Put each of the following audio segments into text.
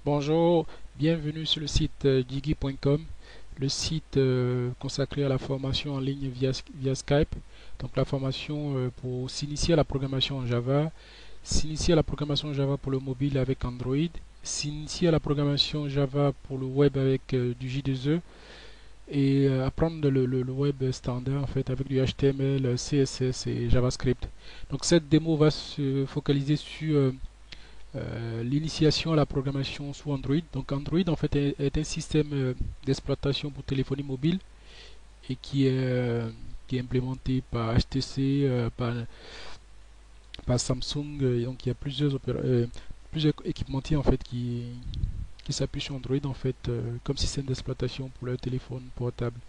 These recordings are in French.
Bonjour, bienvenue sur le site digi.com, le site consacré à la formation en ligne via Skype. Donc la formation pour s'initier à la programmation en Java, s'initier à la programmation Java pour le mobile avec Android, s'initier à la programmation Java pour le web avec du J2E et apprendre le web standard en fait avec du HTML, CSS et JavaScript. Donc cette démo va se focaliser sur l'initiation à la programmation sous Android. Donc Android en fait est un système d'exploitation pour téléphonie mobile et qui est implémenté par HTC, par Samsung. Donc il y a plusieurs équipementiers en fait qui s'appuient sur Android en fait comme système d'exploitation pour leur téléphone portable.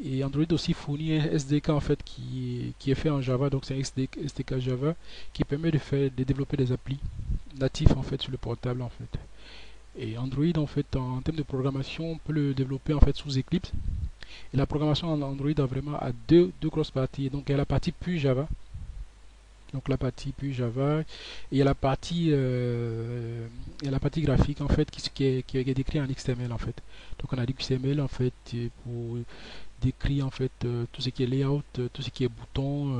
Et Android aussi fournit un SDK en fait qui est fait en Java, donc c'est un SDK Java qui permet de développer des applis natifs en fait sur le portable en fait. Et Android en fait en termes de programmation, on peut le développer en fait sous Eclipse. Et la programmation en Android a vraiment à deux grosses parties. Donc il y a la partie pure Java, donc la partie pure Java, et il y a la partie graphique en fait qui est décrit en XML en fait. Donc on a du XML en fait pour décrire en fait tout ce qui est layout, tout ce qui est bouton,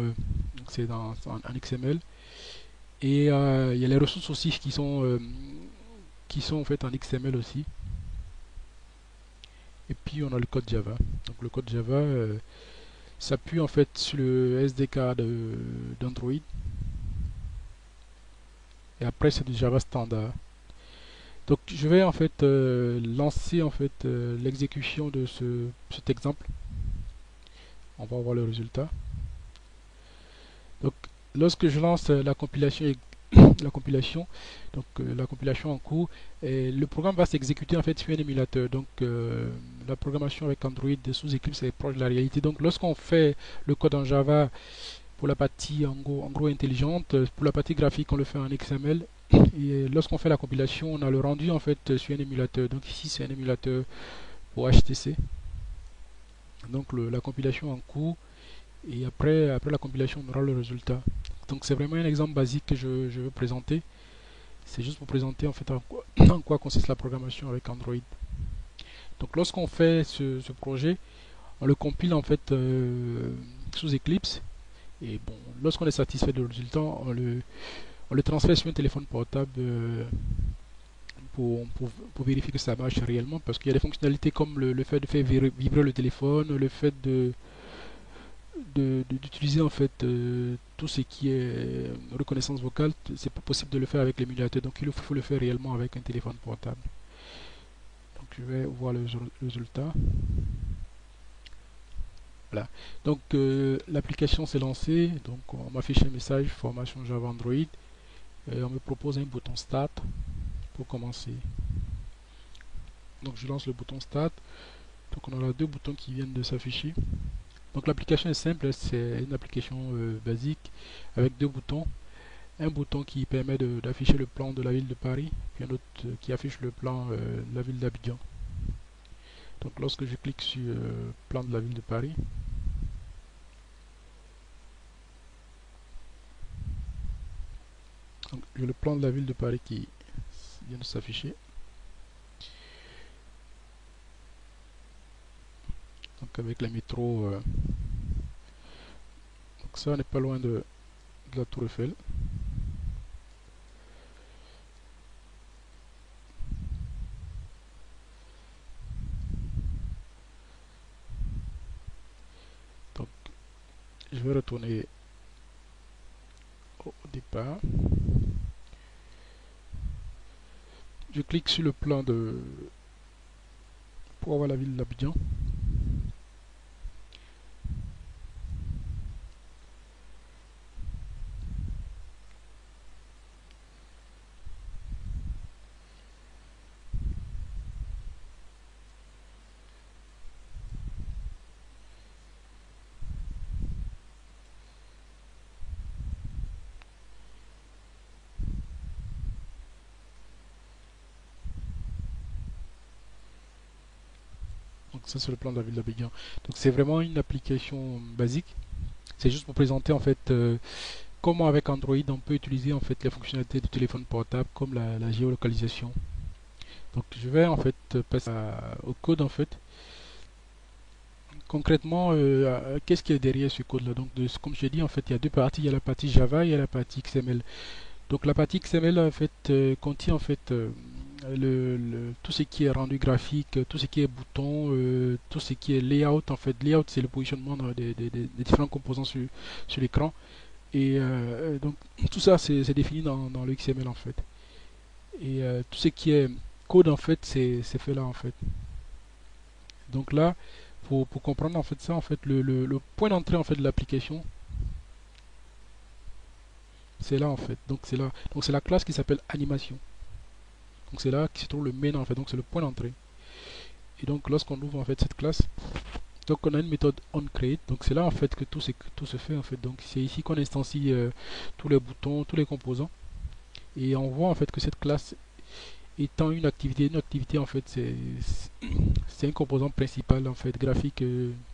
donc c'est en XML. Et il y a les ressources aussi qui sont en fait en XML aussi. Et puis on a le code Java. Donc le code Java s'appuie en fait sur le SDK d'Android. Et après c'est du Java standard. Donc je vais en fait lancer en fait l'exécution de cet exemple. On va voir le résultat. Donc lorsque je lance la compilation, la compilation en cours, et le programme va s'exécuter en fait sur un émulateur. Donc la programmation avec Android sous Eclipse est proche de la réalité. Donc lorsqu'on fait le code en Java pour la partie en gros intelligente, pour la partie graphique on le fait en XML. Et lorsqu'on fait la compilation, on a le rendu en fait sur un émulateur. Donc ici c'est un émulateur pour HTC. Donc la compilation en cours et après la compilation on aura le résultat. Donc c'est vraiment un exemple basique que je veux présenter. C'est juste pour présenter en fait en quoi consiste la programmation avec Android. Donc lorsqu'on fait ce projet, on le compile en fait sous Eclipse. Et bon, lorsqu'on est satisfait du résultat, on le transfère sur un téléphone portable pour vérifier que ça marche réellement. Parce qu'il y a des fonctionnalités comme le fait de faire vibrer le téléphone, le fait d'utiliser en fait tout ce qui est reconnaissance vocale. C'est pas possible de le faire avec l'émulateur. Donc il faut le faire réellement avec un téléphone portable. Donc je vais voir le résultat. Voilà. Donc l'application s'est lancée. Donc on m'affiche un message formation Java Android. Et on me propose un bouton Start pour commencer. Donc je lance le bouton Start. Donc on aura deux boutons qui viennent de s'afficher. Donc l'application est simple, c'est une application basique avec deux boutons. Un bouton qui permet d'afficher le plan de la ville de Paris, puis un autre qui affiche le plan de la ville d'Abidjan. Donc lorsque je clique sur plan de la ville de Paris, donc j'ai le plan de la ville de Paris qui vient de s'afficher. Donc avec la métro, donc ça n'est pas loin de la Tour Eiffel. Donc je vais retourner au départ. Je clique sur le plan pour avoir la ville d'Abidjan. Donc ça c'est le plan de la ville d'Abidjan. Donc c'est vraiment une application basique. C'est juste pour présenter en fait comment avec Android on peut utiliser en fait les fonctionnalités du téléphone portable comme la géolocalisation. Donc je vais en fait passer au code en fait. Concrètement, qu'est-ce qu'il y a derrière ce code-là? Donc comme je l'ai dit, en fait, il y a deux parties. Il y a la partie Java et il y a la partie XML. Donc la partie XML en fait contient en fait tout ce qui est rendu graphique, tout ce qui est bouton, tout ce qui est layout. En fait, layout c'est le positionnement des différents composants sur l'écran. Et donc tout ça c'est défini dans le XML en fait. Et tout ce qui est code en fait c'est fait là en fait. Donc là pour comprendre en fait ça en fait le point d'entrée en fait de l'application c'est là en fait. Donc c'est là. Donc c'est la classe qui s'appelle animation. Donc c'est là qui se trouve le main en fait. Donc c'est le point d'entrée. Et donc lorsqu'on ouvre en fait cette classe, donc on a une méthode onCreate. Donc c'est là en fait que tout se fait en fait. Donc c'est ici qu'on instancie tous les boutons, tous les composants. Et on voit en fait que cette classe étant une activité en fait c'est un composant principal en fait graphique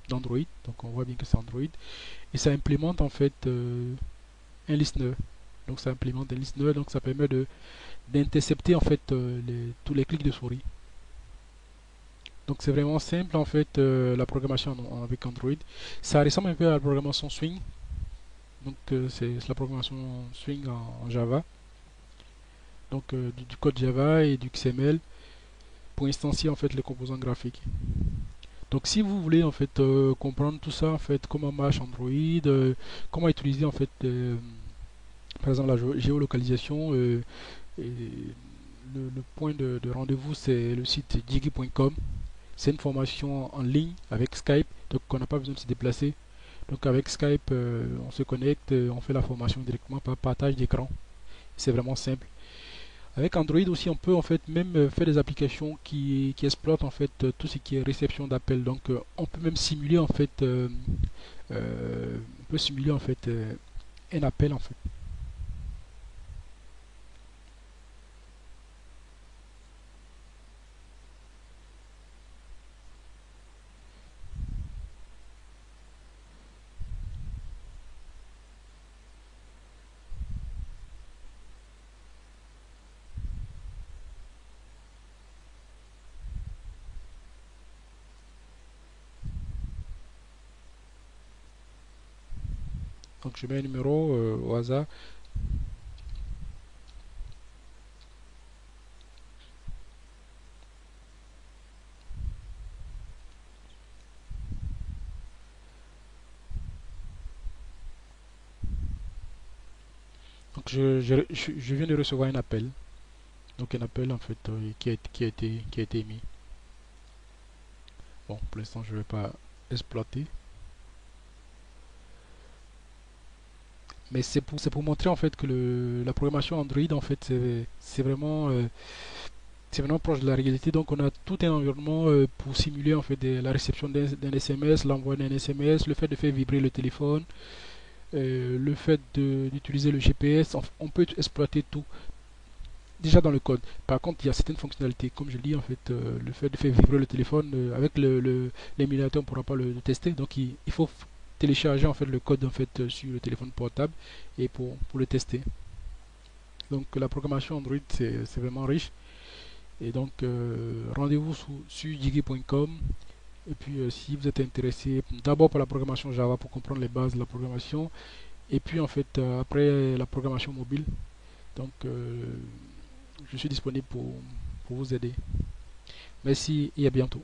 d'Android. Donc on voit bien que c'est Android. Et ça implémente en fait un listener. Donc ça implémente un listener. Donc ça permet de d'intercepter en fait tous les clics de souris. Donc c'est vraiment simple en fait la programmation avec Android. Ça ressemble un peu à la programmation Swing. Donc c'est la programmation Swing en Java. Donc du code Java et du XML pour instancier en fait les composants graphiques. Donc si vous voulez en fait comprendre tout ça en fait comment marche Android, comment utiliser en fait par exemple la géolocalisation, et le point de rendez-vous c'est le site digi.com. C'est une formation en ligne avec Skype, donc on n'a pas besoin de se déplacer. Donc avec Skype, on se connecte, on fait la formation directement par partage d'écran. C'est vraiment simple. Avec Android aussi, on peut en fait même faire des applications qui exploitent en fait tout ce qui est réception d'appels. Donc on peut même simuler en fait, on peut simuler en fait un appel en fait. Donc je mets un numéro au hasard. Donc je viens de recevoir un appel. Donc un appel en fait qui a été émis. Bon, pour l'instant je ne vais pas exploiter. Mais c'est pour montrer en fait que la programmation Android en fait c'est vraiment proche de la réalité. Donc on a tout un environnement pour simuler en fait la réception d'un SMS, l'envoi d'un SMS, le fait de faire vibrer le téléphone, le fait d'utiliser le GPS. On peut exploiter tout déjà dans le code. Par contre, il y a certaines fonctionnalités, comme je dis en fait, le fait de faire vibrer le téléphone avec l'émulateur, on ne pourra pas le tester. Donc il faut télécharger en fait le code en fait sur le téléphone portable et pour le tester. Donc la programmation Android c'est vraiment riche. Et donc rendez-vous sur digi.com. Et puis si vous êtes intéressé d'abord par la programmation Java pour comprendre les bases de la programmation. Et puis en fait après la programmation mobile. Donc je suis disponible pour vous aider. Merci et à bientôt.